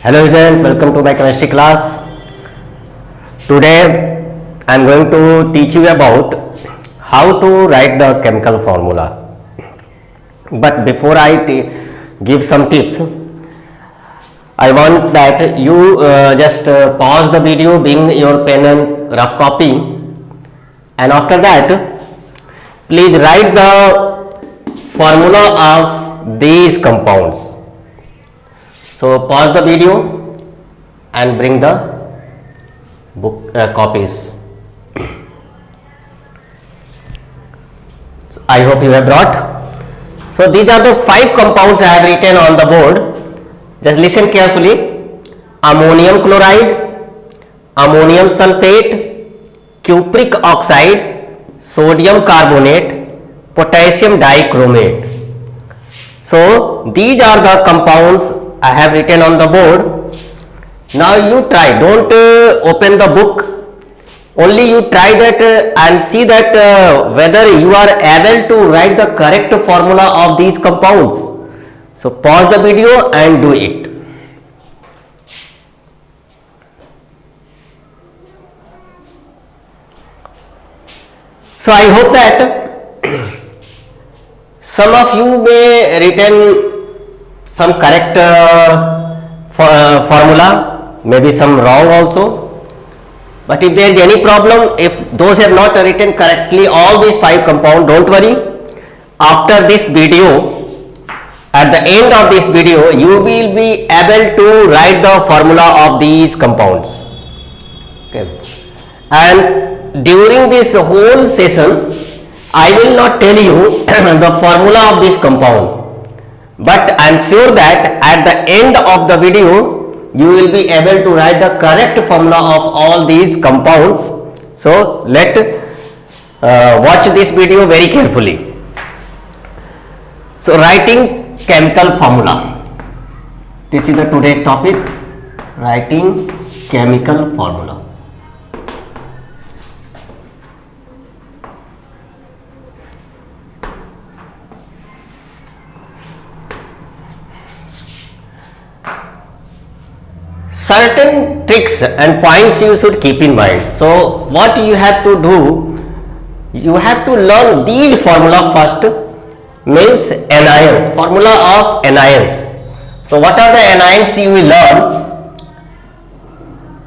Hello students, welcome to my chemistry class. Today I am going to teach you about how to write the chemical formula. But before I give some tips, I want that you just pause the video, bring your pen and rough copy, and after that please write the formula of these compounds. So pause the video and bring the book copies. So I hope you have brought. So these are the 5 compounds I have written on the board. Just listen carefully. Ammonium chloride, ammonium sulfate, cupric oxide, sodium carbonate, potassium dichromate. So these are the compounds I have written on the board. Now you try, don't open the book, only you try that and see that whether you are able to write the correct formula of these compounds. So pause the video and do it. So I hope that some of you may written some correct formula, maybe some wrong also. But if there is any problem, if those have not written correctly all these 5 compounds, don't worry. After this video, at the end of this video, you will be able to write the formula of these compounds. Okay. And during this whole session, I will not tell you the formula of this compound. But I am sure that at the end of the video, you will be able to write the correct formula of all these compounds. So let watch this video very carefully. So writing chemical formula. This is the today's topic, writing chemical formula. Certain tricks and points you should keep in mind. So what you have to do, you have to learn these formula first, means anions, formula of anions. So what are the anions you will learn?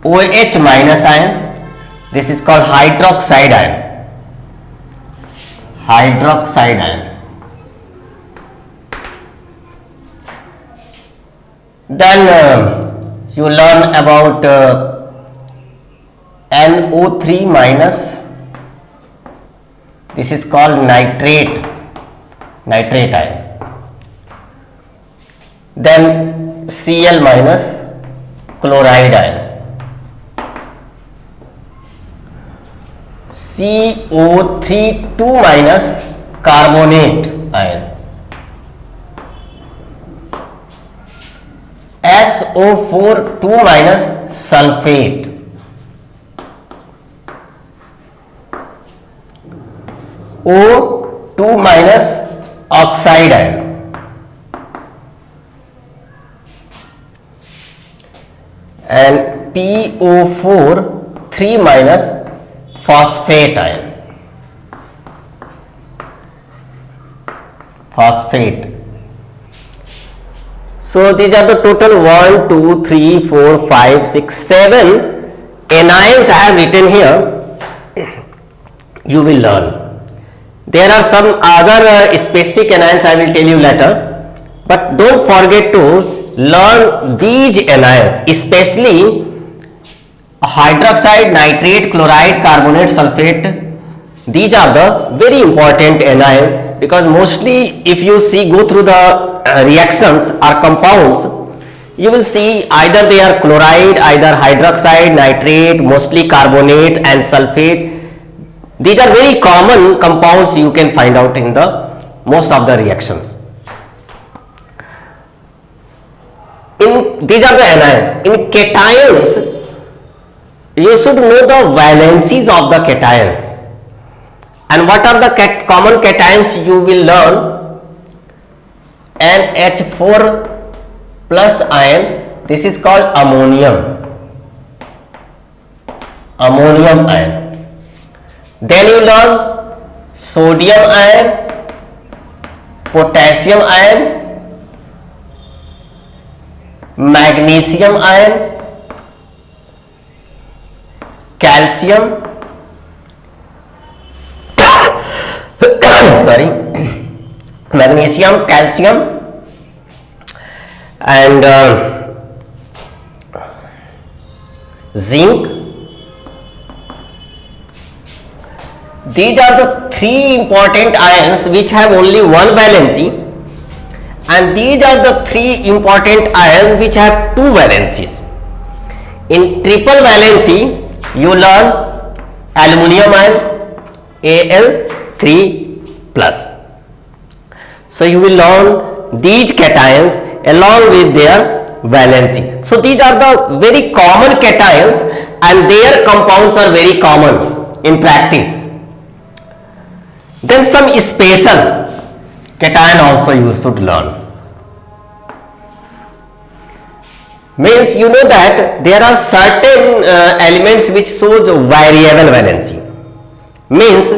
OH minus ion, this is called hydroxide ion, hydroxide ion. Then you learn about NO3 minus, this is called nitrate ion. Then Cl minus, chloride ion. CO3 2 minus, carbonate ion. SO4 2 minus, sulfate. O2 minus, oxide ion. And PO4 3 minus, phosphate ion. Phosphate. So these are the total 1, 2, 3, 4, 5, 6, 7 anions I have written here. You will learn. There are some other specific anions I will tell you later. But don't forget to learn these anions, especially hydroxide, nitrate, chloride, carbonate, sulfate. These are the very important anions, because mostly if you go through the reactions or compounds, you will see either they are chloride, either hydroxide, nitrate, mostly carbonate and sulfate. These are very common compounds you can find out in the most of the reactions. These are the anions. In cations, you should know the valencies of the cations. And what are the common cations you will learn? NH4 plus ion This is called ammonium ion. Then you learn sodium ion, potassium ion, magnesium ion, calcium sorry, magnesium, calcium, and zinc. These are the three important ions which have only one valency, and these are the three important ions which have two valencies. In triple valency you learn aluminium ion, Al3+. So you will learn these cations along with their valency. So these are the very common cations and their compounds are very common in practice. Then some special cation also you should learn. Means you know that there are certain elements which shows variable valency. Means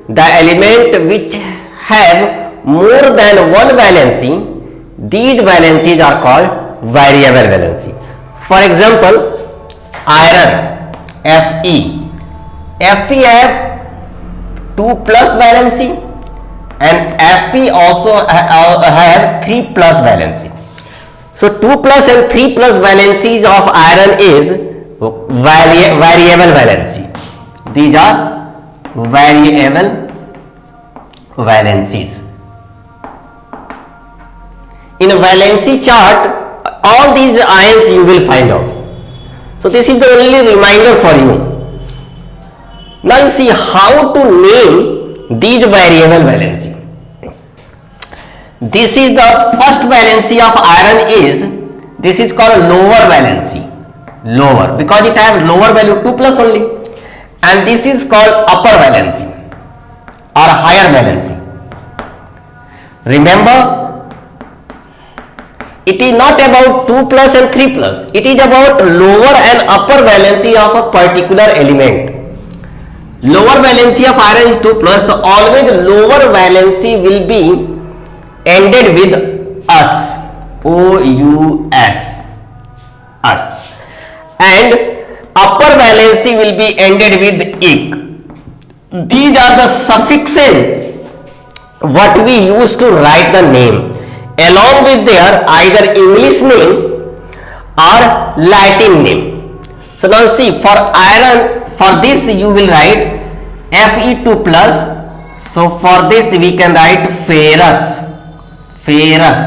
the element which have more than one valency, these valencies are called variable valency. For example, iron, Fe. Fe have 2+ valency and Fe also have 3+ valency. So 2+ and 3+ valencies of iron is variable valency. These are variable valencies. In a valency chart, all these ions you will find out. So this is the only reminder for you. Now you see how to name these variable valency. This is the first valency of iron is, this is called lower valency, lower, because it have lower value 2+ only, and this is called upper valency or higher valency. Remember, it is not about 2+ and 3+, it is about lower and upper valency of a particular element. Lower valency of iron is 2+, so always lower valency will be ended with us, O-U-S, us, and upper valency will be ended with ik. These are the suffixes what we use to write the name along with their either English name or Latin name. So now see, for iron, for this you will write Fe2+, so for this we can write ferrous, ferrous,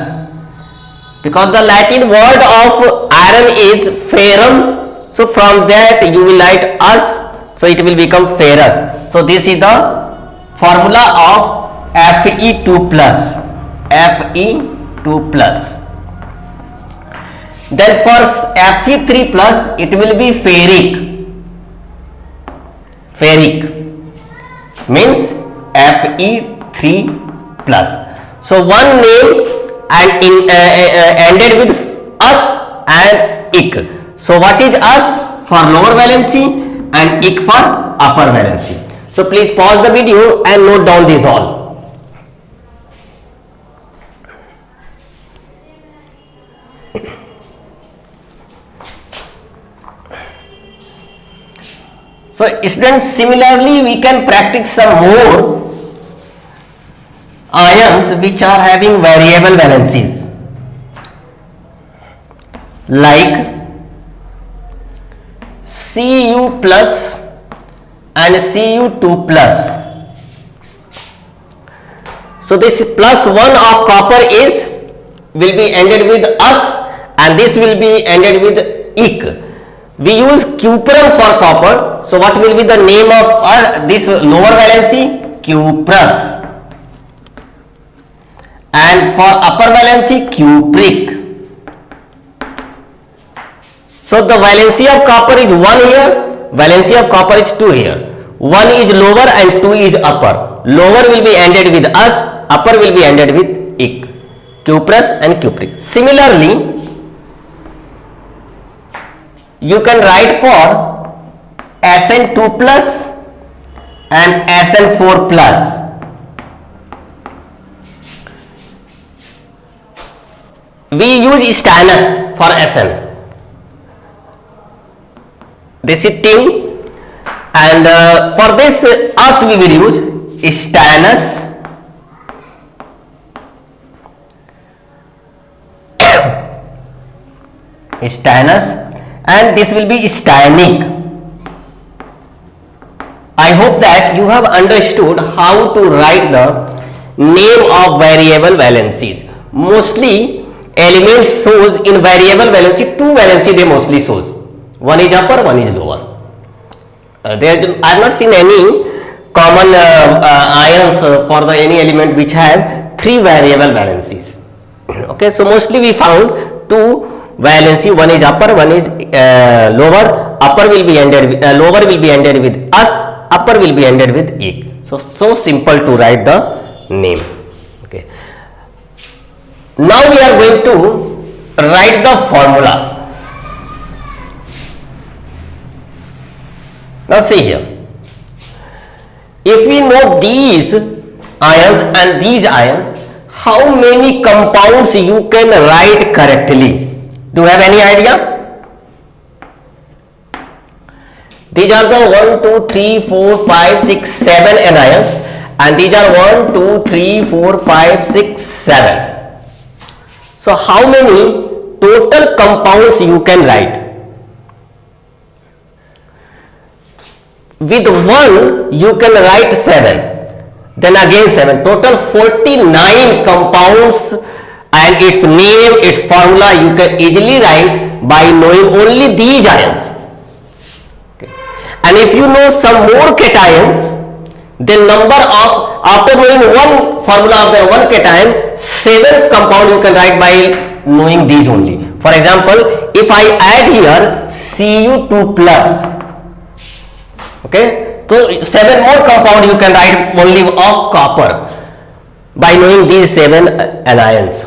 because the Latin word of iron is ferrum, so from that you will write us, so it will become ferrous. So this is the formula of Fe2+, Fe2+. Then for Fe3+, it will be ferric, ferric means Fe3+. So one name and ended with us and ik. So what is us for lower valency and ik for upper valency. So please pause the video and note down these all. So students, similarly we can practice some more ions which are having variable valencies, like Cu+ and Cu2+. So this +1 of copper is will be ended with us and this will be ended with ik. We use cuprum for copper, so what will be the name of this lower valency? Cuprous. And for upper valency, cupric. So the valency of copper is 1 here, valency of copper is 2 here. 1 is lower and 2 is upper. Lower will be ended with us, upper will be ended with ik. Cuprous and cupric. Similarly, you can write for SN2 plus and SN4 plus. We use stannous for SN. This is tin, and for this us we will use stannous and this will be styanic. I hope that you have understood how to write the name of variable valencies. Mostly elements shows in variable valency, two valency they mostly shows. One is upper, one is lower. I have not seen any common ions for the any element which have three variable valencies. Okay, so mostly we found two valency, one is upper, one is lower. Upper will be ended with, lower will be ended with us, upper will be ended with ek. So simple to write the name. Okay. Now we are going to write the formula. Now see here. If we know these ions and these ions, how many compounds you can write correctly? Do you have any idea? These are the 1, 2, 3, 4, 5, 6, 7 anions, and these are 1, 2, 3, 4, 5, 6, 7. So how many total compounds you can write? With 1 you can write 7, then again 7, total 49 compounds, and its name, its formula you can easily write by knowing only these ions. Okay. And if you know some more cations, then number of, after knowing one formula of the one cation, 7 compound you can write by knowing these only. For example, if I add here Cu2 plus, okay, so 7 more compound you can write only of copper by knowing these 7 anions.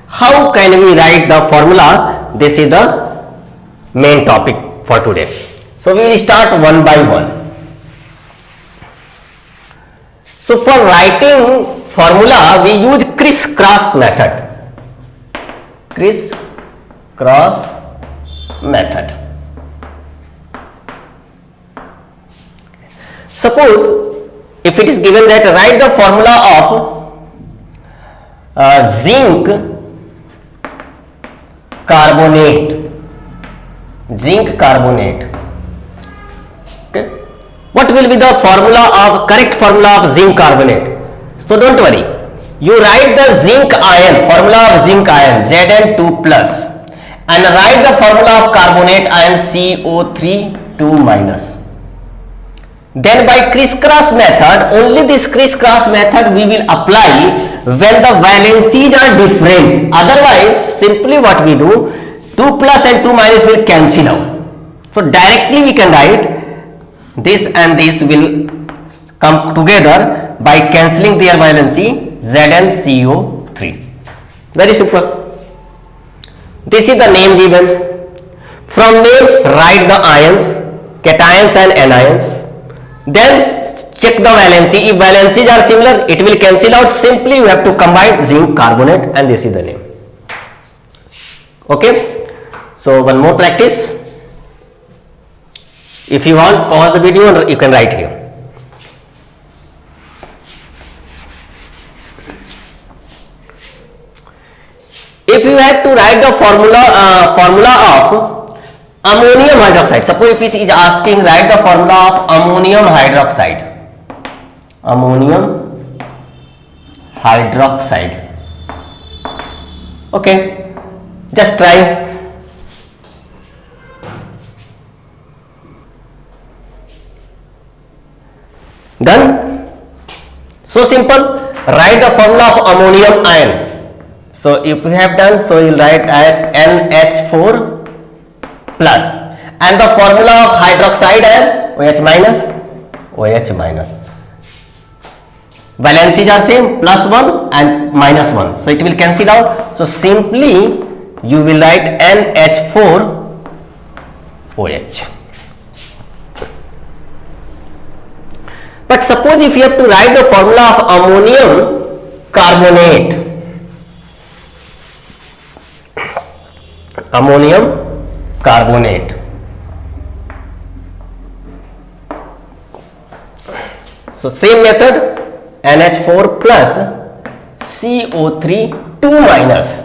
How can we write the formula? This is the main topic for today. So we will start one by one. So for writing formula we use criss-cross method. Criss-cross method. Suppose if it is given that write the formula of zinc carbonate, okay, what will be the correct formula of zinc carbonate? So don't worry, you write the zinc ion, formula of zinc ion Zn2 plus, and write the formula of carbonate ion CO3 2 minus. Then by criss-cross method, only this criss-cross method we will apply when the valencies are different. Otherwise, simply what we do, 2 plus and 2 minus will cancel out. So directly we can write this and this will come together by cancelling their valency ZnCO3. Very simple. This is the name given. From name, write the ions, cations and anions. Then check the valency. If valencies are similar, it will cancel out. Simply you have to combine zinc carbonate, and this is the name. Okay. So one more practice. If you want, pause the video and you can write here. If you have to write the formula of ammonium hydroxide, suppose if it is asking write the formula of ammonium hydroxide, okay, just try. Done. So simple. Write the formula of ammonium ion. So if you have done, so you write at NH4 plus, and the formula of hydroxide ion OH minus. Valencies are same, +1 and -1, so it will cancel out. So simply you will write NH4 OH. But suppose if you have to write the formula of ammonium carbonate, so same method, NH4 plus CO3 2 minus.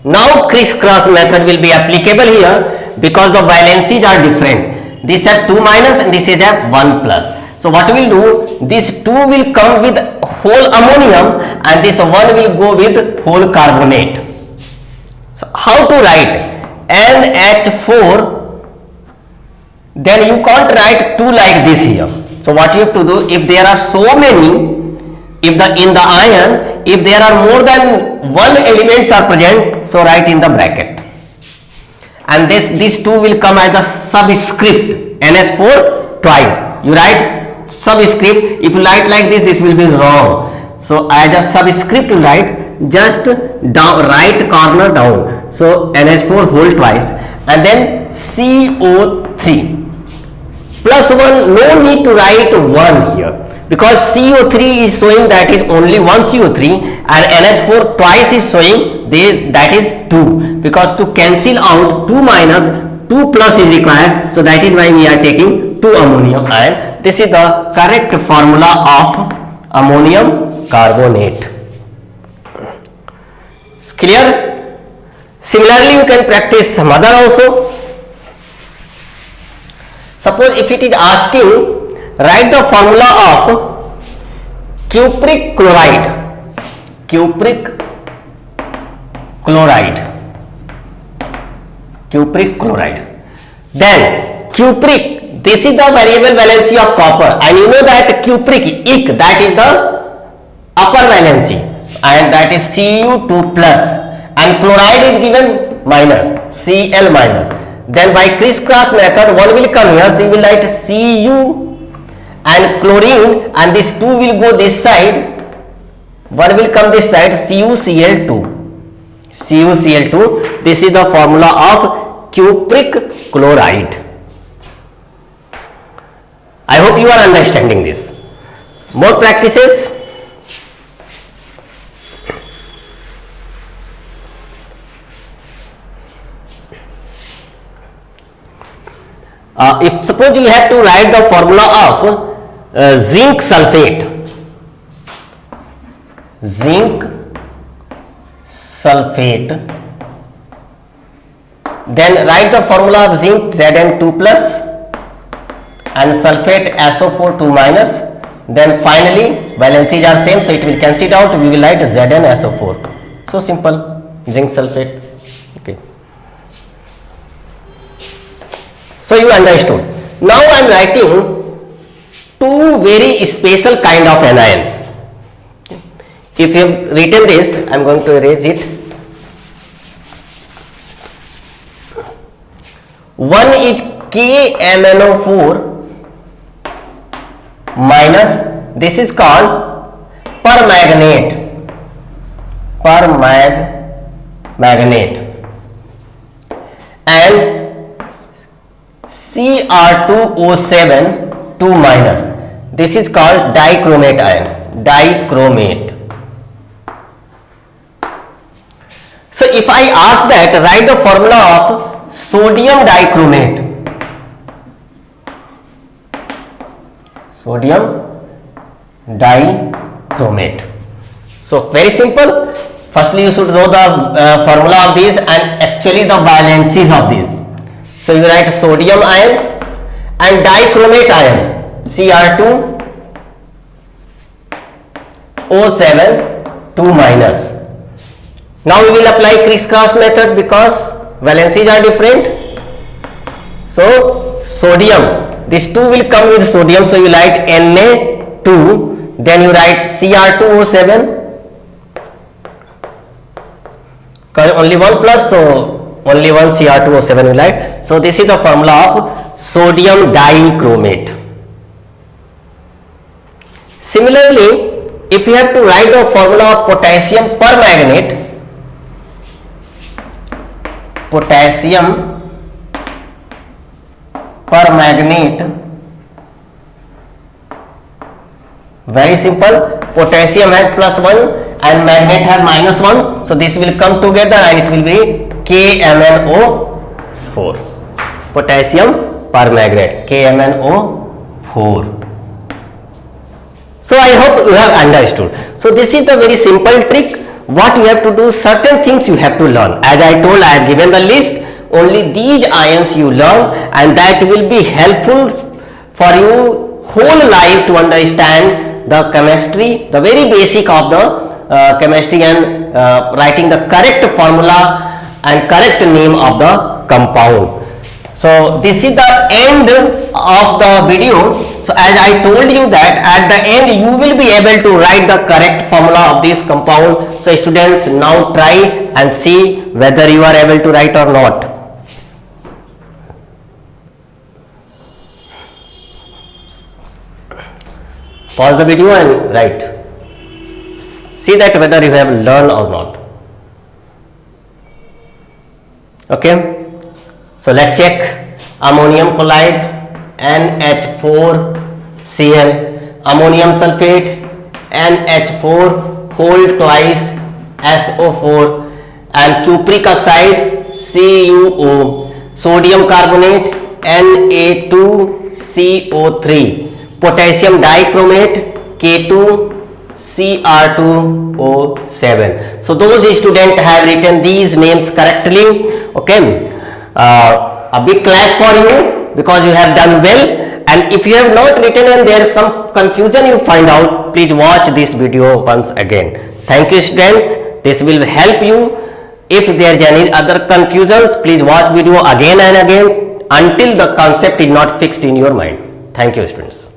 Now crisscross method will be applicable here because the valencies are different. This have 2 minus and this is have 1 plus. So what we will do, this 2 will come with whole ammonium and this 1 will go with whole carbonate. So how to write NH4? Then you can't write 2 like this here. So what you have to do, if there are so many, if in the iron, if there are more than 1 elements are present, so write in the bracket. And this 2 will come as a subscript, NH4 twice. You write subscript. If you write like this, this will be wrong. So as a subscript you write just down, right corner down. So NH4 whole twice and then CO3 plus 1. No need to write 1 here because CO3 is showing that is only 1 CO3 and NH4 twice is showing that is 2, because to cancel out 2 minus 2 plus is required. So that is why we are taking 2 ammonium ion. This is the correct formula of ammonium carbonate. It's clear? Similarly, you can practice some other also. Suppose if it is asking, write the formula of cupric chloride. Cupric chloride. Then cupric. This is the variable valency of copper, and you know that cupric, ic, that is the upper valency, and that is Cu2 plus, and chloride is given minus, Cl minus. Then by crisscross method, 1 will come here, so you will write Cu and chlorine, and this 2 will go this side, 1 will come this side, CuCl2. This is the formula of cupric chloride. I hope you are understanding this. More practices. If suppose you have to write the formula of zinc sulfate. Then write the formula of zinc Zn2 plus and sulfate SO4 2 minus. Then finally valencies are same, so it will cancel out. We will write ZnSO4. So simple, zinc sulfate. Okay. So you understood. Now I am writing 2 very special kind of anions. If you have written this, I am going to erase it. One is KMnO4 minus, this is called permanganate. And Cr2O7 2 minus, this is called dichromate ion. Dichromate. So if I ask that, write the formula of sodium dichromate. So very simple. Firstly you should know the formula of these and actually the valencies of these. So you write sodium ion and dichromate ion, Cr2O7 2 minus. Now we will apply crisscross method because valencies are different. So sodium, this 2 will come with sodium, so you write Na2, then you write Cr2O7, because only 1 plus, so only 1 Cr2O7 will write. So this is the formula of sodium dichromate. Similarly, if you have to write the formula of potassium permanganate, permanganate. Very simple. Potassium has +1 and manganate has -1. So this will come together and it will be KMnO4. Potassium permanganate, KMnO4. So I hope you have understood. So this is the very simple trick. What you have to do, certain things you have to learn. As I told, I have given the list. Only these ions you learn, and that will be helpful for you whole life to understand the chemistry, the very basic of the chemistry, and writing the correct formula and correct name of the compound. So this is the end of the video. So as I told you that at the end you will be able to write the correct formula of this compound. So students, now try and see whether you are able to write or not. Pause the video and write. See that whether you have learned or not. Okay. So let's check. Ammonium chloride, NH4Cl, ammonium sulfate, NH4 whole twice SO4, and cupric oxide, CuO, sodium carbonate, Na2CO3, potassium dichromate, K2Cr2O7. So those students have written these names correctly. Okay. A big clap for you because you have done well. And if you have not written and there is some confusion you find out, please watch this video once again. Thank you students. This will help you. If there is any other confusions, please watch video again and again until the concept is not fixed in your mind. Thank you students.